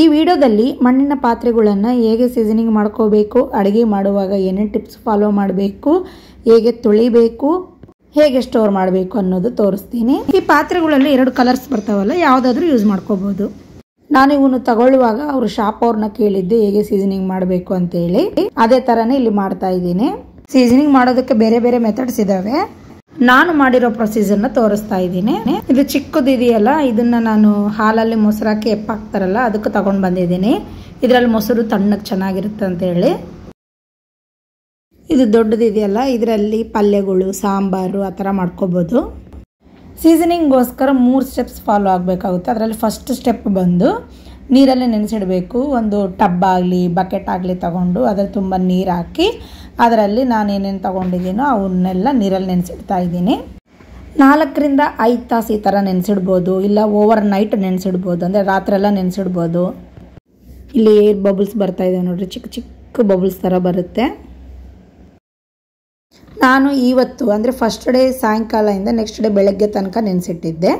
ಈ ವಿಡಿಯೋದಲ್ಲಿ ಮಣ್ಣಿನ ಪಾತ್ರೆಗಳನ್ನು ಹೇಗೆ ಸೀಸನಿಂಗ್ ಮಾಡ್ಕೋಬೇಕು, ಅಡುಗೆ ಮಾಡುವಾಗ ಏನೇನು ಟಿಪ್ಸ್ ಫಾಲೋ ಮಾಡಬೇಕು, ಹೇಗೆ ತೊಳಿಬೇಕು, ಹೇಗೆ ಸ್ಟೋರ್ ಮಾಡಬೇಕು ಅನ್ನೋದು ತೋರಿಸ್ತೀನಿ. ಈ ಪಾತ್ರೆಗಳಲ್ಲಿ 2 ಕಲರ್ಸ್ ಬರ್ತಾವಲ್ಲ, ಯಾವುದಾದ್ರೂ ಯೂಸ್ ಮಾಡ್ಕೋಬೋದು. ನಾನು ಇವನು ತಗೊಳ್ಳುವಾಗ ಅವರು ಶಾಪ್ ಅವ್ರನ್ನ ಕೇಳಿದ್ದೆ ಹೇಗೆ ಸೀಸನಿಂಗ್ ಮಾಡಬೇಕು ಅಂತೇಳಿ. ಅದೇ ಥರನೇ ಇಲ್ಲಿ ಮಾಡ್ತಾ ಇದ್ದೀನಿ. ಸೀಸನಿಂಗ್ ಮಾಡೋದಕ್ಕೆ ಬೇರೆ ಬೇರೆ ಮೆಥಡ್ಸ್ ಇದ್ದಾವೆ. ನಾನು ಮಾಡಿರೋ ಪ್ರೊಸೀಜರ್ನ ತೋರಿಸ್ತಾ ಇದ್ದೀನಿ. ಇದು ಚಿಕ್ಕದಿದೆಯಲ್ಲ, ಇದನ್ನ ನಾನು ಹಾಲಲ್ಲಿ ಮೊಸರಾಕಿ ಎಪ್ಪಾಕ್ತಾರಲ್ಲ ಅದಕ್ಕೆ ತಗೊಂಡು ಬಂದಿದ್ದೀನಿ. ಇದರಲ್ಲಿ ಮೊಸರು ತಣ್ಣಗೆ ಚೆನ್ನಾಗಿರುತ್ತೆ ಅಂತ ಹೇಳಿ. ಇದು ದೊಡ್ಡದಿದೆಯಲ್ಲ, ಇದರಲ್ಲಿ ಪಲ್ಯಗಳು, ಸಾಂಬಾರು ಆ ಥರ ಮಾಡ್ಕೋಬೋದು. ಸೀಸನಿಂಗ್ಗೋಸ್ಕರ 3 ಸ್ಟೆಪ್ಸ್ ಫಾಲೋ ಆಗಬೇಕಾಗುತ್ತೆ. ಅದರಲ್ಲಿ ಫಸ್ಟ್ ಸ್ಟೆಪ್ ಬಂದು ನೀರಲ್ಲೇ ನೆನೆಸಿಡಬೇಕು. ಒಂದು ಟಬ್ ಆಗಲಿ ಬಕೆಟ್ ಆಗಲಿ ತಗೊಂಡು ಅದರಲ್ಲಿ ತುಂಬ ನೀರು ಹಾಕಿ ಅದರಲ್ಲಿ ನಾನು ಏನೇನು ತೊಗೊಂಡಿದ್ದೀನೋ ಅವನ್ನೆಲ್ಲ ನೀರಲ್ಲಿ ನೆನೆಸಿಡ್ತಾ ಇದ್ದೀನಿ. 4 ರಿಂದ 5 ತಾಸು ಈ ಥರ ನೆನೆಸಿಡ್ಬೋದು, ಇಲ್ಲ ಓವರ್ ನೈಟ್ ನೆನೆಸಿಡ್ಬೋದು, ಅಂದರೆ ರಾತ್ರೆಲ್ಲ ನೆನೆಸಿಡ್ಬೋದು. ಇಲ್ಲಿ ಏರ್ ಬಬಲ್ಸ್ ಬರ್ತಾ ಇದೆ ನೋಡಿರಿ, ಚಿಕ್ಕ ಚಿಕ್ಕ ಬಬಲ್ಸ್ ಥರ ಬರುತ್ತೆ. ನಾನು ಇವತ್ತು ಅಂದರೆ ಫಸ್ಟ್ ಡೇ ಸಾಯಂಕಾಲದಿಂದ ನೆಕ್ಸ್ಟ್ ಡೇ ಬೆಳಗ್ಗೆ ತನಕ ನೆನೆಸಿಟ್ಟಿದ್ದೆ.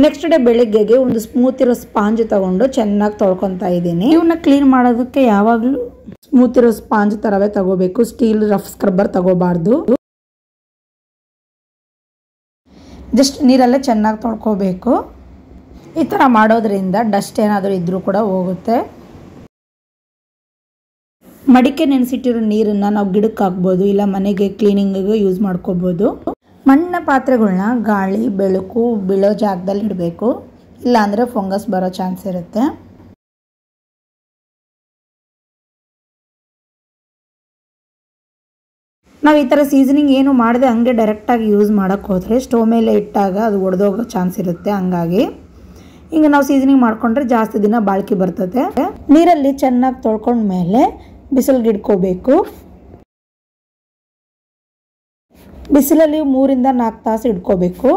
ನೆಕ್ಸ್ಟ್ ಡೇ ಬೆಳಗ್ಗೆಗೆ ಒಂದು ಸ್ಮೂತ್ ಇರೋ ಸ್ಪಾಂಜ್ ತಗೊಂಡು ಚೆನ್ನಾಗಿ ತೊಳ್ಕೊತಾ ಇದ್ದೀನಿ. ಇವನ್ನ ಕ್ಲೀನ್ ಮಾಡೋದಕ್ಕೆ ಯಾವಾಗಲೂ ಸ್ಮೂತ್ ಇರೋ ಸ್ಪಾಂಜ್ ಥರವೇ ತಗೋಬೇಕು, ಸ್ಟೀಲ್ ರಫ್ ಸ್ಕ್ರಬ್ಬರ್ ತಗೋಬಾರ್ದು. ಜಸ್ಟ್ ನೀರಲ್ಲೇ ಚೆನ್ನಾಗಿ ತೊಳ್ಕೋಬೇಕು. ಈ ಥರ ಮಾಡೋದ್ರಿಂದ ಡಸ್ಟ್ ಏನಾದರೂ ಇದ್ರೂ ಕೂಡ ಹೋಗುತ್ತೆ. ಮಡಿಕೆ ನೆನೆಸಿಟ್ಟಿರೋ ನೀರನ್ನು ನಾವು ಗಿಡಕ್ಕೆ ಹಾಕ್ಬೋದು, ಇಲ್ಲ ಮನೆಗೆ ಕ್ಲೀನಿಂಗಿಗೆ ಯೂಸ್ ಮಾಡ್ಕೋಬೋದು. ಮಣ್ಣಿನ ಪಾತ್ರೆಗಳನ್ನ ಗಾಳಿ ಬೆಳಕು ಬೀಳೋ ಜಾಗದಲ್ಲಿ ಇಡಬೇಕು, ಇಲ್ಲಾಂದರೆ ಫಂಗಸ್ ಬರೋ ಚಾನ್ಸ್ ಇರುತ್ತೆ. ನಾವು ಈ ಥರ ಸೀಸನಿಂಗ್ ಏನು ಮಾಡದೆ ಹಂಗೆ ಡೈರೆಕ್ಟಾಗಿ ಯೂಸ್ ಮಾಡೋಕ್ಕೆ ಹೋದರೆ ಸ್ಟವ್ ಮೇಲೆ ಇಟ್ಟಾಗ ಅದು ಒಡೆದೋಗೋ ಚಾನ್ಸ್ ಇರುತ್ತೆ. ಹಂಗಾಗಿ ಹಿಂಗೆ ನಾವು ಸೀಸನಿಂಗ್ ಮಾಡಿಕೊಂಡ್ರೆ ಜಾಸ್ತಿ ದಿನ ಬಾಳಿಕೆ ಬರ್ತದೆ. ನೀರಲ್ಲಿ ಚೆನ್ನಾಗಿ ತೊಳ್ಕೊಂಡ್ಮೇಲೆ ಬಿಸಿಲಿಗೆ ಇಟ್ಕೋಬೇಕು. ಬಿಸಿಲಲ್ಲಿ 3 ರಿಂದ 4 ತಾಸು ಇಟ್ಕೋಬೇಕು.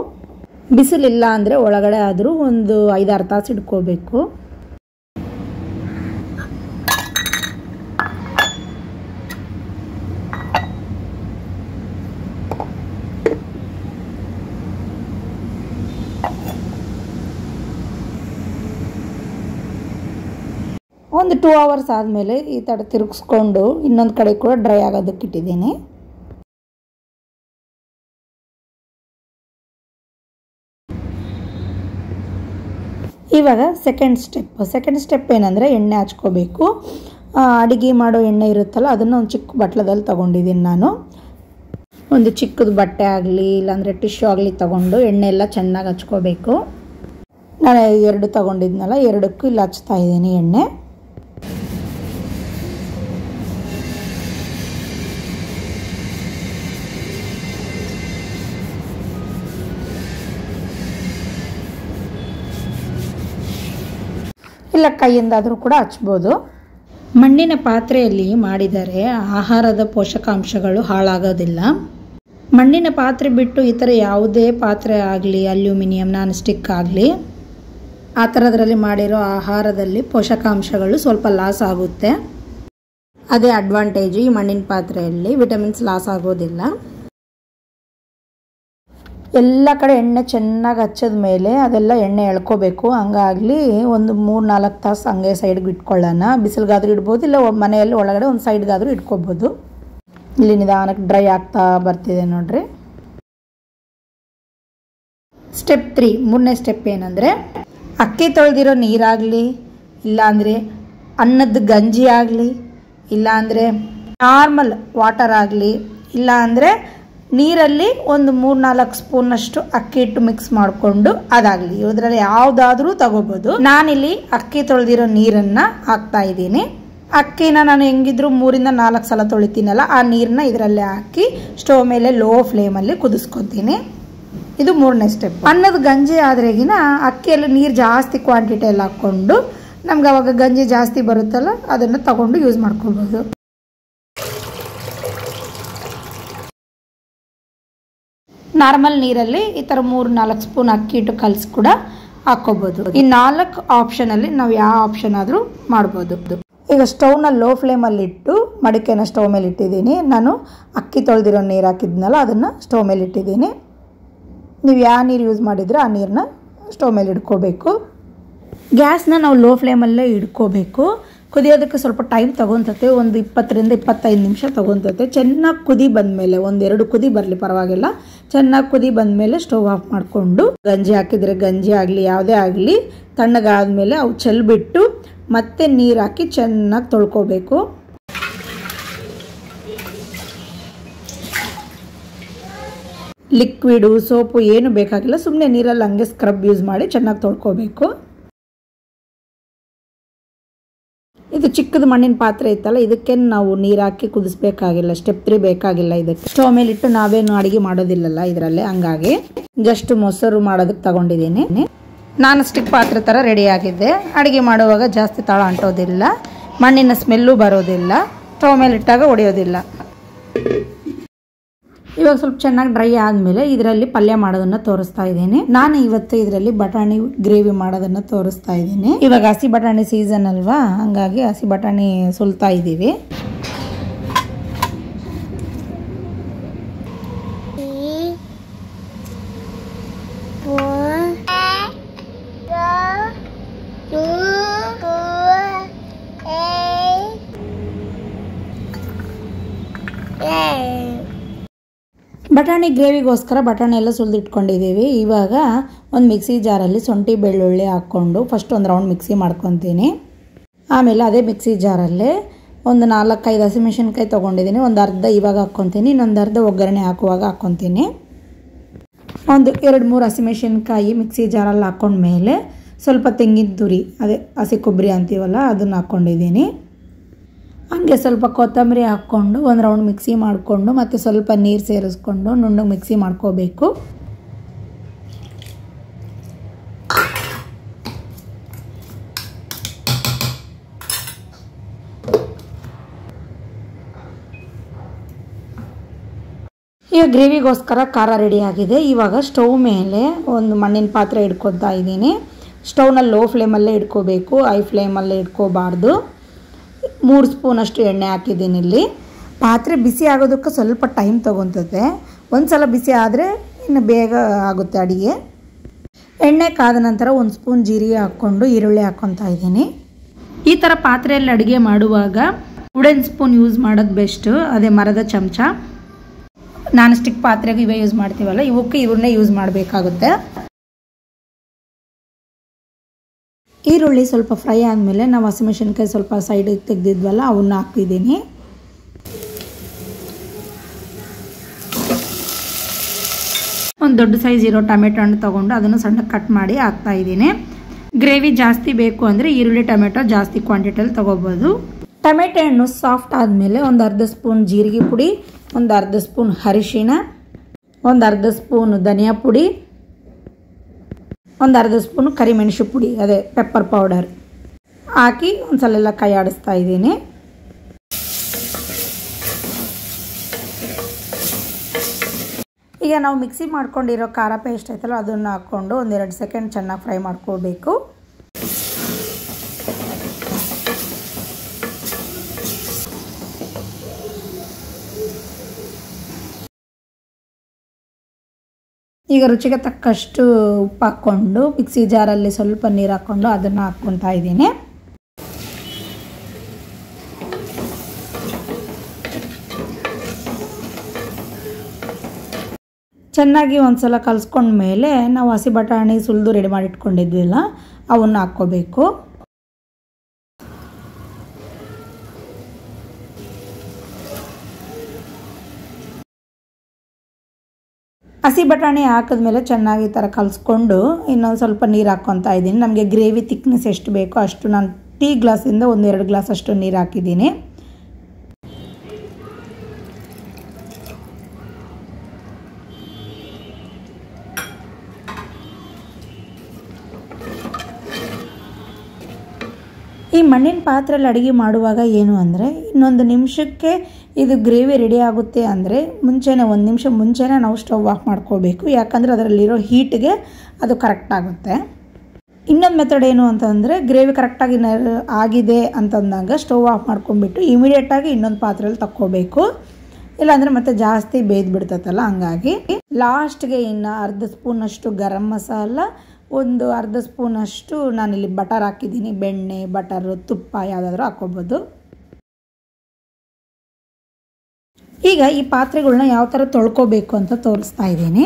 ಬಿಸಿಲಿಲ್ಲ ಅಂದರೆ ಒಳಗಡೆ ಆದರೂ ಒಂದು 5-6 ತಾಸು ಇಟ್ಕೋಬೇಕು. ಒಂದು 2 ಅವರ್ಸ್ ಆದಮೇಲೆ ಈ ಥರ ತಿರುಗಿಸ್ಕೊಂಡು ಇನ್ನೊಂದು ಕಡೆ ಕೂಡ ಡ್ರೈ ಆಗೋದಕ್ಕೆ ಇಟ್ಟಿದ್ದೀನಿ. ಇವಾಗ ಸೆಕೆಂಡ್ ಸ್ಟೆಪ್ ಏನಂದರೆ ಎಣ್ಣೆ ಹಚ್ಕೋಬೇಕು. ಅಡುಗೆ ಮಾಡೋ ಎಣ್ಣೆ ಇರುತ್ತಲ್ಲ ಅದನ್ನು ಒಂದು ಚಿಕ್ಕ ಬಟ್ಲದಲ್ಲಿ ತೊಗೊಂಡಿದ್ದೀನಿ. ನಾನು ಒಂದು ಚಿಕ್ಕದು ಬಟ್ಟೆ ಆಗಲಿ ಇಲ್ಲಾಂದರೆ ಟಿಶ್ಯೂ ಆಗಲಿ ತೊಗೊಂಡು ಎಣ್ಣೆ ಎಲ್ಲ ಚೆನ್ನಾಗಿ ಹಚ್ಕೋಬೇಕು. ನಾನು 2 ತೊಗೊಂಡಿದ್ನಲ್ಲ, 2ಕ್ಕೂ ಇಲ್ಲಿ ಹಚ್ತಾ ಇದ್ದೀನಿ ಎಣ್ಣೆ. ಇಲ್ಲ ಕೈಯಿಂದಾದರೂ ಕೂಡ ಹಚ್ಬೋದು. ಮಣ್ಣಿನ ಪಾತ್ರೆಯಲ್ಲಿ ಮಾಡಿದರೆ ಆಹಾರದ ಪೋಷಕಾಂಶಗಳು ಹಾಳಾಗೋದಿಲ್ಲ. ಮಣ್ಣಿನ ಪಾತ್ರೆ ಬಿಟ್ಟು ಈ ಥರ ಯಾವುದೇ ಪಾತ್ರೆ ಆಗಲಿ, ಅಲ್ಯೂಮಿನಿಯಂ, ನಾನ್ ಸ್ಟಿಕ್ ಆಗಲಿ, ಆ ಥರದ್ರಲ್ಲಿ ಮಾಡಿರೋ ಆಹಾರದಲ್ಲಿ ಪೋಷಕಾಂಶಗಳು ಸ್ವಲ್ಪ ಲಾಸ್ ಆಗುತ್ತೆ. ಅದೇ ಅಡ್ವಾಂಟೇಜು. ಈ ಮಣ್ಣಿನ ಪಾತ್ರೆಯಲ್ಲಿ ವಿಟಮಿನ್ಸ್ ಲಾಸ್ ಆಗೋದಿಲ್ಲ. ಎಲ್ಲ ಕಡೆ ಎಣ್ಣೆ ಚೆನ್ನಾಗಿ ಹಚ್ಚಿದ ಮೇಲೆ ಅದೆಲ್ಲ ಎಣ್ಣೆ ಎಳ್ಕೋಬೇಕು. ಹಂಗಾಗಲಿ ಒಂದು 3-4 ತಾಸು ಹಂಗೆ ಸೈಡ್ಗೆ ಇಟ್ಕೊಳ್ಳೋಣ. ಬಿಸಿಲಿಗಾದರೂ ಇಡ್ಬೋದು, ಇಲ್ಲ ಮನೆಯಲ್ಲಿ ಒಳಗಡೆ ಒಂದು ಸೈಡ್ಗಾದರೂ ಇಟ್ಕೋಬೋದು. ಇಲ್ಲಿ ನಿಧಾನಕ್ಕೆ ಡ್ರೈ ಆಗ್ತಾ ಬರ್ತಿದೆ ನೋಡ್ರಿ. ಸ್ಟೆಪ್ 3, 3ನೇ ಸ್ಟೆಪ್ ಏನಂದರೆ ಅಕ್ಕಿ ತೊಳೆದಿರೋ ನೀರಾಗಲಿ, ಇಲ್ಲಾಂದರೆ ಅನ್ನದ ಗಂಜಿ ಆಗಲಿ, ಇಲ್ಲಾಂದರೆ ನಾರ್ಮಲ್ ವಾಟರ್ ಆಗಲಿ, ಇಲ್ಲಾಂದರೆ ನೀರಲ್ಲಿ ಒಂದು 3-4 ಸ್ಪೂನಷ್ಟು ಅಕ್ಕಿ ಹಿಟ್ಟು ಮಿಕ್ಸ್ ಮಾಡಿಕೊಂಡು ಅದಾಗಲಿ, ಇದರಲ್ಲಿ ಯಾವುದಾದ್ರೂ ತಗೋಬೋದು. ನಾನಿಲ್ಲಿ ಅಕ್ಕಿ ತೊಳೆದಿರೋ ನೀರನ್ನು ಹಾಕ್ತಾ ಇದ್ದೀನಿ. ಅಕ್ಕಿನ ನಾನು ಹೆಂಗಿದ್ರು 3 ರಿಂದ 4 ಸಲ ತೊಳಿತೀನಲ್ಲ, ಆ ನೀರನ್ನ ಇದರಲ್ಲೇ ಹಾಕಿ ಸ್ಟವ್ ಮೇಲೆ ಲೋ ಫ್ಲೇಮಲ್ಲಿ ಕುದಿಸ್ಕೊತೀನಿ. ಇದು 3ನೇ ಸ್ಟೆಪ್. ಅನ್ನದ ಗಂಜಿ ಆದ್ರೆಗಿನ ಅಕ್ಕಿಯಲ್ಲಿ ನೀರು ಜಾಸ್ತಿ ಕ್ವಾಂಟಿಟಿಯಲ್ಲಿ ಹಾಕ್ಕೊಂಡು ನಮ್ಗೆ ಅವಾಗ ಗಂಜಿ ಜಾಸ್ತಿ ಬರುತ್ತಲ್ಲ, ಅದನ್ನು ತಗೊಂಡು ಯೂಸ್ ಮಾಡ್ಕೊಬೋದು. ನಾರ್ಮಲ್ ನೀರಲ್ಲಿ ಈ ಥರ 3-4 ಸ್ಪೂನ್ ಅಕ್ಕಿ ಹಿಟ್ಟು ಕಲಸಿ ಕೂಡ ಹಾಕ್ಕೋಬೋದು. ಈ 4 ಆಪ್ಷನಲ್ಲಿ ನಾವು ಯಾವ ಆಪ್ಷನ್ ಆದರೂ ಮಾಡ್ಬೋದು. ಈಗ ಸ್ಟವ್ನ ಲೋ ಫ್ಲೇಮಲ್ಲಿ ಇಟ್ಟು ಮಡಿಕೆನ ಸ್ಟವ್ ಮೇಲೆ ಇಟ್ಟಿದ್ದೀನಿ. ನಾನು ಅಕ್ಕಿ ತೊಳೆದಿರೋ ನೀರು ಹಾಕಿದ್ನಲ್ಲ ಅದನ್ನು ಸ್ಟವ್ ಮೇಲೆ ಇಟ್ಟಿದ್ದೀನಿ. ನೀವು ಯಾವ ನೀರು ಯೂಸ್ ಮಾಡಿದರೆ ಆ ನೀರನ್ನ ಸ್ಟವ್ ಮೇಲೆ ಇಟ್ಕೋಬೇಕು. ಗ್ಯಾಸ್ನ ನಾವು ಲೋ ಫ್ಲೇಮಲ್ಲೇ ಇಟ್ಕೋಬೇಕು. ಕುದಿಯೋದಕ್ಕೆ ಸ್ವಲ್ಪ ಟೈಮ್ ತೊಗೊತತೆ, ಒಂದು 20 ರಿಂದ 25 ನಿಮಿಷ ತೊಗೊತತೆ. ಚೆನ್ನಾಗಿ ಕುದಿ ಬಂದಮೇಲೆ, 1-2 ಕುದಿ ಬರಲಿ ಪರವಾಗಿಲ್ಲ, ಚೆನ್ನಾಗಿ ಕುದಿ ಬಂದಮೇಲೆ ಸ್ಟವ್ ಆಫ್ ಮಾಡಿಕೊಂಡು ಗಂಜಿ ಹಾಕಿದರೆ ಗಂಜಿ ಆಗಲಿ ಯಾವುದೇ ಆಗಲಿ ತಣ್ಣಗಾದ್ಮೇಲೆ ಅವು ಚೆಲ್ಬಿಟ್ಟು ಮತ್ತೆ ನೀರು ಹಾಕಿ ಚೆನ್ನಾಗಿ ತೊಳ್ಕೊಬೇಕು. ಲಿಕ್ವಿಡು ಸೋಪು ಏನು ಬೇಕಾಗಿಲ್ಲ, ಸುಮ್ಮನೆ ನೀರಲ್ಲಿ ಹಂಗೆ ಸ್ಕ್ರಬ್ ಯೂಸ್ ಮಾಡಿ ಚೆನ್ನಾಗಿ ತೊಳ್ಕೊಬೇಕು. ಇದು ಚಿಕ್ಕದು ಮಣ್ಣಿನ ಪಾತ್ರೆ ಇತ್ತಲ್ಲ, ಇದಕ್ಕೆ ನಾವು ನೀರು ಹಾಕಿ ಕುದಿಸ್ಬೇಕಾಗಿಲ್ಲ, ಸ್ಟೆಪ್ 3 ಬೇಕಾಗಿಲ್ಲ. ಇದಕ್ಕೆ ಸ್ಟವ್ ಮೇಲೆ ಇಟ್ಟು ನಾವೇನು ಅಡುಗೆ ಮಾಡೋದಿಲ್ಲಲ್ಲ ಇದರಲ್ಲೇ, ಹಂಗಾಗಿ ಜಸ್ಟ್ ಮೊಸರು ಮಾಡೋದಕ್ಕೆ ತಗೊಂಡಿದ್ದೀನಿ. ನಾನ್ ಸ್ಟಿಕ್ ಪಾತ್ರೆ ಥರ ರೆಡಿ ಆಗಿದೆ. ಅಡುಗೆ ಮಾಡುವಾಗ ಜಾಸ್ತಿ ತಳ ಅಂಟೋದಿಲ್ಲ, ಮಣ್ಣಿನ ಸ್ಮೆಲ್ಲು ಬರೋದಿಲ್ಲ, ಸ್ಟವ್ ಮೇಲೆ ಇಟ್ಟಾಗ ಹೊಡೆಯೋದಿಲ್ಲ. ಇವಾಗ ಸ್ವಲ್ಪ ಚೆನ್ನಾಗಿ ಡ್ರೈ ಆದಮೇಲೆ ಇದರಲ್ಲಿ ಪಲ್ಯ ಮಾಡೋದನ್ನು ತೋರಿಸ್ತಾ ಇದ್ದೀನಿ. ನಾನು ಇವತ್ತು ಇದರಲ್ಲಿ ಬಟಾಣಿ ಗ್ರೇವಿ ಮಾಡೋದನ್ನು ತೋರಿಸ್ತಾ ಇದ್ದೀನಿ. ಇವಾಗ ಹಸಿ ಬಟಾಣಿ ಸೀಸನ್ ಅಲ್ವಾ, ಹಂಗಾಗಿ ಹಸಿ ಬಟಾಣಿ ಸುಲ್ತಾ ಇದ್ದೀವಿ. ಬಟಾಣಿ ಗ್ರೇವಿಗೋಸ್ಕರ ಬಟಾಣಿ ಎಲ್ಲ ಸುಲಿದಿಟ್ಕೊಂಡಿದ್ದೀವಿ. ಇವಾಗ ಒಂದು ಮಿಕ್ಸಿ ಜಾರಲ್ಲಿ ಶುಂಠಿ ಬೆಳ್ಳುಳ್ಳಿ ಹಾಕ್ಕೊಂಡು ಫಸ್ಟ್ ಒಂದು ರೌಂಡ್ ಮಿಕ್ಸಿ ಮಾಡ್ಕೊತೀನಿ. ಆಮೇಲೆ ಅದೇ ಮಿಕ್ಸಿ ಜಾರಲ್ಲೇ ಒಂದು 4-5 ಹಸಿಮೆಣಸಿನ್ಕಾಯಿ ತೊಗೊಂಡಿದ್ದೀನಿ. ಒಂದು ಅರ್ಧ ಇವಾಗ ಹಾಕ್ಕೊತೀನಿ, ಇನ್ನೊಂದು ಅರ್ಧ ಒಗ್ಗರಣೆ ಹಾಕುವಾಗ ಹಾಕ್ಕೊತೀನಿ. ಒಂದು 2-3 ಹಸಿಮೆಣಸಿನ್ಕಾಯಿ ಮಿಕ್ಸಿ ಜಾರಲ್ಲಿ ಹಾಕ್ಕೊಂಡ್ಮೇಲೆ ಸ್ವಲ್ಪ ತೆಂಗಿನ ತುರಿ, ಅದೇ ಹಸಿ ಕೊಬ್ಬರಿ ಅಂತೀವಲ್ಲ, ಅದನ್ನು ಹಾಕ್ಕೊಂಡಿದ್ದೀನಿ. ಹಂಗೆ ಸ್ವಲ್ಪ ಕೊತ್ತಂಬರಿ ಹಾಕ್ಕೊಂಡು ಒಂದು ರೌಂಡ್ ಮಿಕ್ಸಿ ಮಾಡಿಕೊಂಡು ಮತ್ತು ಸ್ವಲ್ಪ ನೀರು ಸೇರಿಸ್ಕೊಂಡು ನುಣ್ಣಗೆ ಮಿಕ್ಸಿ ಮಾಡ್ಕೋಬೇಕು. ಈಗ ಗ್ರೇವಿಗೋಸ್ಕರ ಖಾರ ರೆಡಿ ಆಗಿದೆ. ಇವಾಗ ಸ್ಟವ್ ಮೇಲೆ ಒಂದು ಮಣ್ಣಿನ ಪಾತ್ರೆ ಇಟ್ಕೊತಾ ಇದ್ದೀನಿ. ಸ್ಟವ್ನ ಲೋ ಫ್ಲೇಮಲ್ಲೇ ಇಟ್ಕೋಬೇಕು, ಹೈ ಫ್ಲೇಮಲ್ಲೇ ಇಟ್ಕೋಬಾರ್ದು. 3 ಸ್ಪೂನಷ್ಟು ಎಣ್ಣೆ ಹಾಕಿದ್ದೀನಿ. ಇಲ್ಲಿ ಪಾತ್ರೆ ಬಿಸಿ ಆಗೋದಕ್ಕೆ ಸ್ವಲ್ಪ ಟೈಮ್ ತೊಗೊತದೆ. ಒಂದು ಸಲ ಬಿಸಿ ಆದರೆ ಇನ್ನು ಬೇಗ ಆಗುತ್ತೆ ಅಡುಗೆ. ಎಣ್ಣೆ ಕಾದ ನಂತರ 1 ಸ್ಪೂನ್ ಜೀರಿಗೆ ಹಾಕ್ಕೊಂಡು ಈರುಳ್ಳಿ ಹಾಕ್ಕೊತಾ ಇದ್ದೀನಿ. ಈ ಥರ ಪಾತ್ರೆಯಲ್ಲಿ ಅಡುಗೆ ಮಾಡುವಾಗ ವುಡನ್ ಸ್ಪೂನ್ ಯೂಸ್ ಮಾಡೋದು ಬೆಸ್ಟ್, ಅದೇ ಮರದ ಚಮಚ. ನಾನ್ ಸ್ಟಿಕ್ ಪಾತ್ರೆಗೆ ಇವೇ ಯೂಸ್ ಮಾಡ್ತೀವಲ್ಲ, ಇವಕ್ಕೆ ಇವನ್ನೇ ಯೂಸ್ ಮಾಡಬೇಕಾಗುತ್ತೆ. ಈರುಳ್ಳಿ ಸ್ವಲ್ಪ ಫ್ರೈ ಆದಮೇಲೆ ನಾವು ಹಸಿಮೆಣಸಿನ್ಕಾಯಿ ಸ್ವಲ್ಪ ಸೈಡಿಗೆ ತೆಗೆದಿದ್ವಲ್ಲ ಅವನ್ನ ಹಾಕಿದ್ದೀನಿ. ಒಂದು ದೊಡ್ಡ ಸೈಜ್ ಇರೋ ಟೊಮೆಟೊ ಹಣ್ಣು ತೊಗೊಂಡು ಅದನ್ನು ಸಣ್ಣಗೆ ಕಟ್ ಮಾಡಿ ಹಾಕ್ತಾಯಿದ್ದೀನಿ. ಗ್ರೇವಿ ಜಾಸ್ತಿ ಬೇಕು ಅಂದರೆ ಈರುಳ್ಳಿ ಟೊಮೆಟೊ ಜಾಸ್ತಿ ಕ್ವಾಂಟಿಟಿಯಲ್ಲಿ ತೊಗೋಬೋದು. ಟೊಮೆಟೊ ಹಣ್ಣು ಸಾಫ್ಟ್ ಆದಮೇಲೆ ಒಂದು ಅರ್ಧ ಸ್ಪೂನ್ ಜೀರಿಗೆ ಪುಡಿ, ಒಂದು ಅರ್ಧ ಸ್ಪೂನ್ ಅರಿಶಿಣ, ಒಂದು ಅರ್ಧ ಸ್ಪೂನ್ ಧನಿಯಾ ಪುಡಿ, ಒಂದು ಅರ್ಧ ಸ್ಪೂನು ಕರಿಮೆಣಸು ಪುಡಿ, ಅದೇ ಪೆಪ್ಪರ್ ಪೌಡರ್ ಹಾಕಿ ಒಂದು ಸಲ ಎಲ್ಲ ಕೈ ಆಡಿಸ್ತಾ ಇದ್ದೀನಿ. ಈಗ ನಾವು ಮಿಕ್ಸಿ ಮಾಡ್ಕೊಂಡಿರೋ ಖಾರ ಪೇಸ್ಟ್ ಐತಲ್ಲ ಅದನ್ನು ಹಾಕ್ಕೊಂಡು 1-2 ಸೆಕೆಂಡ್ ಚೆನ್ನಾಗಿ ಫ್ರೈ ಮಾಡ್ಕೋಬೇಕು. ಈಗ ರುಚಿಗೆ ತಕ್ಕಷ್ಟು ಉಪ್ಪು ಹಾಕ್ಕೊಂಡು ಮಿಕ್ಸಿ ಜಾರಲ್ಲಿ ಸ್ವಲ್ಪ ನೀರು ಹಾಕ್ಕೊಂಡು ಅದನ್ನು ಹಾಕ್ಕೊತಾ ಇದ್ದೀನಿ. ಚೆನ್ನಾಗಿ ಒಂದ್ಸಲ ಕಲಿಸ್ಕೊಂಡ್ಮೇಲೆ ನಾವು ಹಸಿ ಬಟಾಣಿ ಸುಲಿದು ರೆಡಿ ಮಾಡಿ ಇಟ್ಕೊಂಡಿದ್ವಿಲ್ಲ ಅವನ್ನ ಹಾಕ್ಕೋಬೇಕು. ಹಸಿ ಬಟಾಣಿ ಹಾಕಿದ್ಮೇಲೆ ಚೆನ್ನಾಗಿ ಈ ಥರ ಕಲಿಸ್ಕೊಂಡು ಇನ್ನೊಂದು ಸ್ವಲ್ಪ ನೀರು ಹಾಕ್ಕೊತಾ ಇದ್ದೀನಿ. ನಮಗೆ ಗ್ರೇವಿ ತಿಕ್ನೆಸ್ ಎಷ್ಟು ಬೇಕೋ ಅಷ್ಟು ನಾನು ಟೀ ಗ್ಲಾಸಿಂದ 1-2 ಗ್ಲಾಸ್ ಅಷ್ಟು ನೀರು ಹಾಕಿದ್ದೀನಿ. ಈ ಮಣ್ಣಿನ ಪಾತ್ರೆಯಲ್ಲಿ ಅಡುಗೆ ಮಾಡುವಾಗ ಏನು ಅಂದರೆ ಇನ್ನೊಂದು ನಿಮಿಷಕ್ಕೆ ಇದು ಗ್ರೇವಿ ರೆಡಿ ಆಗುತ್ತೆ ಅಂದರೆ ಮುಂಚೆನೇ 1 ನಿಮಿಷ ಮುಂಚೆನೇ ನಾವು ಸ್ಟವ್ ಆಫ್ ಮಾಡ್ಕೋಬೇಕು. ಯಾಕಂದರೆ ಅದರಲ್ಲಿರೋ ಹೀಟ್ಗೆ ಅದು ಕರೆಕ್ಟ್ ಆಗುತ್ತೆ. ಇನ್ನೊಂದು ಮೆಥಡ್ ಏನು ಅಂತಂದರೆ ಗ್ರೇವಿ ಕರೆಕ್ಟಾಗಿ ಆಗಿದೆ ಅಂತಂದಾಗ ಸ್ಟವ್ ಆಫ್ ಮಾಡ್ಕೊಂಡ್ಬಿಟ್ಟು ಇಮಿಡಿಯೇಟಾಗಿ ಇನ್ನೊಂದು ಪಾತ್ರೆಯಲ್ಲಿ ತಕ್ಕೋಬೇಕು. ಇಲ್ಲಾಂದರೆ ಮತ್ತೆ ಜಾಸ್ತಿ ಬೇಯ್ದು ಬಿಡ್ತೈತಲ್ಲ, ಹಂಗಾಗಿ ಲಾಸ್ಟ್ಗೆ ಇನ್ನು ಅರ್ಧ ಸ್ಪೂನಷ್ಟು ಗರಂ ಮಸಾಲ, ಒಂದು ಅರ್ಧ ಸ್ಪೂನಷ್ಟು ನಾನಿಲ್ಲಿ ಬಟರ್ ಹಾಕಿದ್ದೀನಿ. ಬೆಣ್ಣೆ, ಬಟರು, ತುಪ್ಪ ಯಾವುದಾದ್ರೂ ಹಾಕ್ಕೋಬೋದು. ಈಗ ಈ ಪಾತ್ರೆಗಳನ್ನ ಯಾವ ಥರ ತೊಳ್ಕೊಬೇಕು ಅಂತ ತೋರಿಸ್ತಾ ಇದ್ದೀನಿ.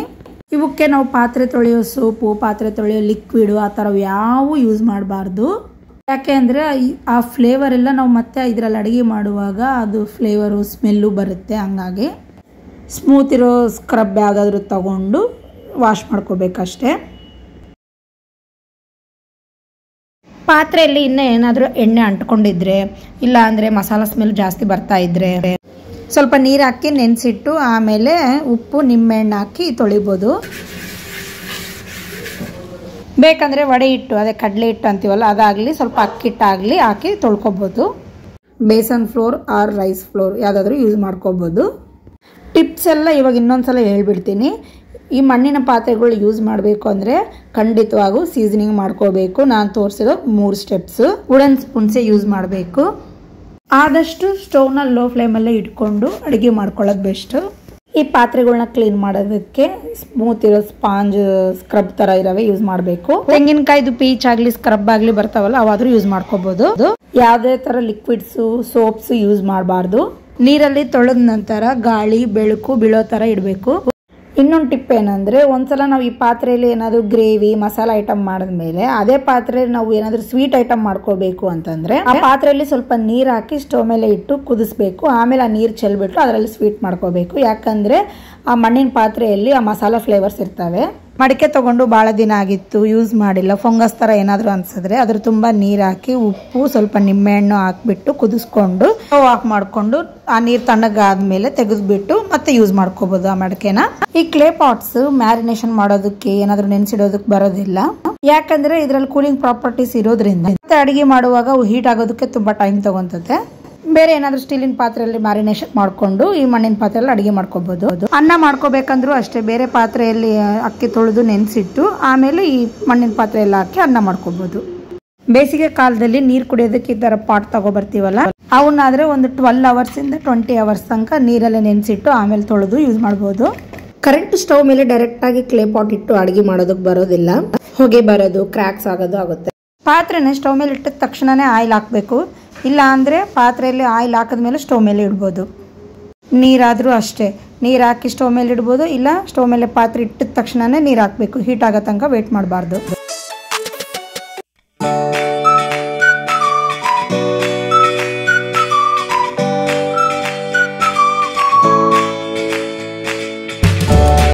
ಇವಕ್ಕೆ ನಾವು ಪಾತ್ರೆ ತೊಳೆಯೋ ಸೋಪು, ಪಾತ್ರೆ ತೊಳೆಯೋ ಲಿಕ್ವಿಡು ಆ ಥರ ಯಾವೂ ಯೂಸ್ ಮಾಡಬಾರ್ದು. ಯಾಕೆ ಅಂದರೆ ಆ ಫ್ಲೇವರ್ ಎಲ್ಲ ನಾವು ಮತ್ತೆ ಇದರಲ್ಲಿ ಅಡುಗೆ ಮಾಡುವಾಗ ಅದು ಫ್ಲೇವರು ಸ್ಮೆಲ್ಲು ಬರುತ್ತೆ. ಹಂಗಾಗಿ ಸ್ಮೂತ್ ಇರೋ ಸ್ಕ್ರಬ್ ಯಾವುದಾದ್ರೂ ತಗೊಂಡು ವಾಶ್ ಮಾಡ್ಕೋಬೇಕಷ್ಟೆ. ಪಾತ್ರೆಯಲ್ಲಿ ಇನ್ನೂ ಏನಾದರೂ ಎಣ್ಣೆ ಅಂಟ್ಕೊಂಡಿದ್ರೆ, ಇಲ್ಲ ಅಂದರೆ ಮಸಾಲ ಸ್ಮೆಲ್ ಜಾಸ್ತಿ ಬರ್ತಾ ಇದ್ದರೆ ಸ್ವಲ್ಪ ನೀರು ಹಾಕಿ ನೆನೆಸಿಟ್ಟು ಆಮೇಲೆ ಉಪ್ಪು, ನಿಂಬೆಹಣ್ಣು ಹಾಕಿ ತೊಳಿಬೋದು. ಬೇಕಂದರೆ ವಡೆ ಹಿಟ್ಟು, ಅದೇ ಕಡಲೆ ಹಿಟ್ಟು ಅಂತೀವಲ್ಲ ಅದಾಗಲಿ, ಸ್ವಲ್ಪ ಅಕ್ಕಿ ಹಿಟ್ಟಾಗಲಿ ಹಾಕಿ ತೊಳ್ಕೊಬೋದು. Besan flour or rice flour ಯಾವುದಾದ್ರೂ ಯೂಸ್ ಮಾಡ್ಕೋಬೋದು. ಟಿಪ್ಸ್ ಎಲ್ಲ ಇವಾಗ ಇನ್ನೊಂದ್ಸಲ ಹೇಳ್ಬಿಡ್ತೀನಿ. ಈ ಮಣ್ಣಿನ ಪಾತ್ರೆಗಳು ಯೂಸ್ ಮಾಡಬೇಕು ಅಂದರೆ ಖಂಡಿತವಾಗೂ ಸೀಸನಿಂಗ್ ಮಾಡ್ಕೋಬೇಕು. ನಾನು ತೋರಿಸಿರೋ 3 ಸ್ಟೆಪ್ಸು. ವುಡನ್ ಸ್ಪೂನ್ಸೇ ಯೂಸ್ ಮಾಡಬೇಕು. ಆದಷ್ಟು ಸ್ಟವ್ನ ಲೋ ಫ್ಲೇಮಲ್ಲೇ ಇಟ್ಕೊಂಡು ಅಡುಗೆ ಮಾಡ್ಕೊಳ್ಳೋದು ಬೆಸ್ಟು. ಈ ಪಾತ್ರೆಗಳನ್ನ ಕ್ಲೀನ್ ಮಾಡೋದಕ್ಕೆ ಸ್ಮೂತ್ ಇರೋ ಸ್ಪಾಂಜ್ ಸ್ಕ್ರಬ್ ಥರ ಇರೋವೇ ಯೂಸ್ ಮಾಡಬೇಕು. ತೆಂಗಿನಕಾಯ್ದು ಪೀಚ್ ಆಗಲಿ ಸ್ಕ್ರಬ್ ಆಗಲಿ ಬರ್ತಾವಲ್ಲ ಅವಾದ್ರೂ ಯೂಸ್ ಮಾಡ್ಕೋಬೋದು. ಯಾವುದೇ ಥರ ಲಿಕ್ವಿಡ್ಸು, ಸೋಪ್ಸು ಯೂಸ್ ಮಾಡಬಾರ್ದು. ನೀರಲ್ಲಿ ತೊಳೆದ ನಂತರ ಗಾಳಿ, ಬೆಳಕು ಬೀಳೋ ಥರ ಇಡಬೇಕು. ಇನ್ನೊಂದು ಟಿಪ್ ಏನಂದರೆ, ಒಂದ್ಸಲ ನಾವು ಈ ಪಾತ್ರೆಯಲ್ಲಿ ಏನಾದರೂ ಗ್ರೇವಿ, ಮಸಾಲ ಐಟಮ್ ಮಾಡಿದ್ಮೇಲೆ ಅದೇ ಪಾತ್ರೆಯಲ್ಲಿ ನಾವು ಏನಾದರೂ ಸ್ವೀಟ್ ಐಟಮ್ ಮಾಡ್ಕೋಬೇಕು ಅಂತಂದರೆ ಆ ಪಾತ್ರೆಯಲ್ಲಿ ಸ್ವಲ್ಪ ನೀರು ಹಾಕಿ ಸ್ಟವ್ ಮೇಲೆ ಇಟ್ಟು ಕುದಿಸ್ಬೇಕು. ಆಮೇಲೆ ಆ ನೀರು ಚೆಲ್ಬಿಟ್ಟು ಅದರಲ್ಲಿ ಸ್ವೀಟ್ ಮಾಡ್ಕೋಬೇಕು. ಯಾಕಂದರೆ ಆ ಮಣ್ಣಿನ ಪಾತ್ರೆಯಲ್ಲಿ ಆ ಮಸಾಲ ಫ್ಲೇವರ್ಸ್ ಇರ್ತವೆ. ಮಡಿಕೆ ತೊಗೊಂಡು ಭಾಳ ದಿನ ಆಗಿತ್ತು, ಯೂಸ್ ಮಾಡಿಲ್ಲ, ಫಂಗಸ್ ಥರ ಏನಾದರೂ ಅನ್ಸಿದ್ರೆ ಅದ್ರ ತುಂಬ ನೀರು ಹಾಕಿ, ಉಪ್ಪು, ಸ್ವಲ್ಪ ನಿಂಬೆಹಣ್ಣು ಹಾಕ್ಬಿಟ್ಟು ಕುದಿಸ್ಕೊಂಡು ಸ್ಟವ್ ಆಫ್ ಮಾಡಿಕೊಂಡು ಆ ನೀರು ತಣ್ಣಗಾದ್ಮೇಲೆ ತೆಗೆದುಬಿಟ್ಟು ಮತ್ತೆ ಯೂಸ್ ಮಾಡ್ಕೋಬೋದು ಆ ಮಡಿಕೆನ. ಈ ಕ್ಲೇ ಪಾಟ್ಸ್ ಮ್ಯಾರಿನೇಷನ್ ಮಾಡೋದಕ್ಕೆ, ಏನಾದರೂ ನೆನೆಸಿಡೋದಕ್ಕೆ ಬರೋದಿಲ್ಲ. ಯಾಕಂದರೆ ಇದರಲ್ಲಿ ಕೂಲಿಂಗ್ ಪ್ರಾಪರ್ಟೀಸ್ ಇರೋದ್ರಿಂದ ಮತ್ತೆ ಅಡುಗೆ ಮಾಡುವಾಗ ಅವು ಹೀಟ್ ಆಗೋದಕ್ಕೆ ತುಂಬ ಟೈಮ್ ತಗೊಂತತೆ. ಬೇರೆ ಏನಾದರೂ ಸ್ಟೀಲಿನ ಪಾತ್ರೆಯಲ್ಲಿ ಮ್ಯಾರಿನೇಷನ್ ಮಾಡಿಕೊಂಡು ಈ ಮಣ್ಣಿನ ಪಾತ್ರೆಯಲ್ಲಿ ಅಡುಗೆ ಮಾಡ್ಕೋಬಹುದು. ಅನ್ನ ಮಾಡ್ಕೋಬೇಕಂದ್ರೂ ಅಷ್ಟೇ, ಬೇರೆ ಪಾತ್ರೆಯಲ್ಲಿ ಅಕ್ಕಿ ತೊಳೆದು ನೆನೆಸಿಟ್ಟು ಆಮೇಲೆ ಈ ಮಣ್ಣಿನ ಪಾತ್ರೆಯಲ್ಲಿ ಹಾಕಿ ಅನ್ನ ಮಾಡ್ಕೋಬಹುದು. ಬೇಸಿಗೆ ಕಾಲದಲ್ಲಿ ನೀರು ಕುಡಿಯೋದಕ್ಕೆ ಈ ಥರ ಪಾಟ್ ತಗೊಬರ್ತೀವಲ್ಲ, ಅವನ್ನಾದರೆ ಒಂದು 12 ಅವರ್ಸಿಂದ 20 ಅವರ್ಸ್ ತನಕ ನೀರಲ್ಲೇ ನೆನೆಸಿಟ್ಟು ಆಮೇಲೆ ತೊಳೆದು ಯೂಸ್ ಮಾಡ್ಬೋದು. ಕರೆಂಟ್ ಸ್ಟವ್ ಮೇಲೆ ಡೈರೆಕ್ಟಾಗಿ ಕ್ಲೇ ಪಾಟ್ ಇಟ್ಟು ಅಡುಗೆ ಮಾಡೋದಕ್ಕೆ ಬರೋದಿಲ್ಲ. ಹೊಗೆ ಬರೋದು, ಕ್ರ್ಯಾಕ್ಸ್ ಆಗೋದು ಆಗುತ್ತೆ. ಪಾತ್ರೆನ ಸ್ಟವ್ ಮೇಲೆ ಇಟ್ಟಿದ ತಕ್ಷಣವೇ ಆಯಿಲ್ ಹಾಕಬೇಕು. ಇಲ್ಲ ಅಂದರೆ ಪಾತ್ರೆಯಲ್ಲಿ ಆಯಿಲ್ ಹಾಕಿದ್ಮೇಲೆ ಸ್ಟವ್ ಮೇಲೆ ಇಡ್ಬೋದು. ನೀರಾದರೂ ಅಷ್ಟೇ, ನೀರು ಹಾಕಿ ಸ್ಟವ್ ಮೇಲೆ ಇಡ್ಬೋದು. ಇಲ್ಲ ಸ್ಟವ್ ಮೇಲೆ ಪಾತ್ರೆ ಇಟ್ಟಿದ ತಕ್ಷಣವೇ ನೀರು ಹಾಕಬೇಕು. ಹೀಟ್ ಆಗೋ ತನಕ ವೇಟ್ ಮಾಡಬಾರ್ದು.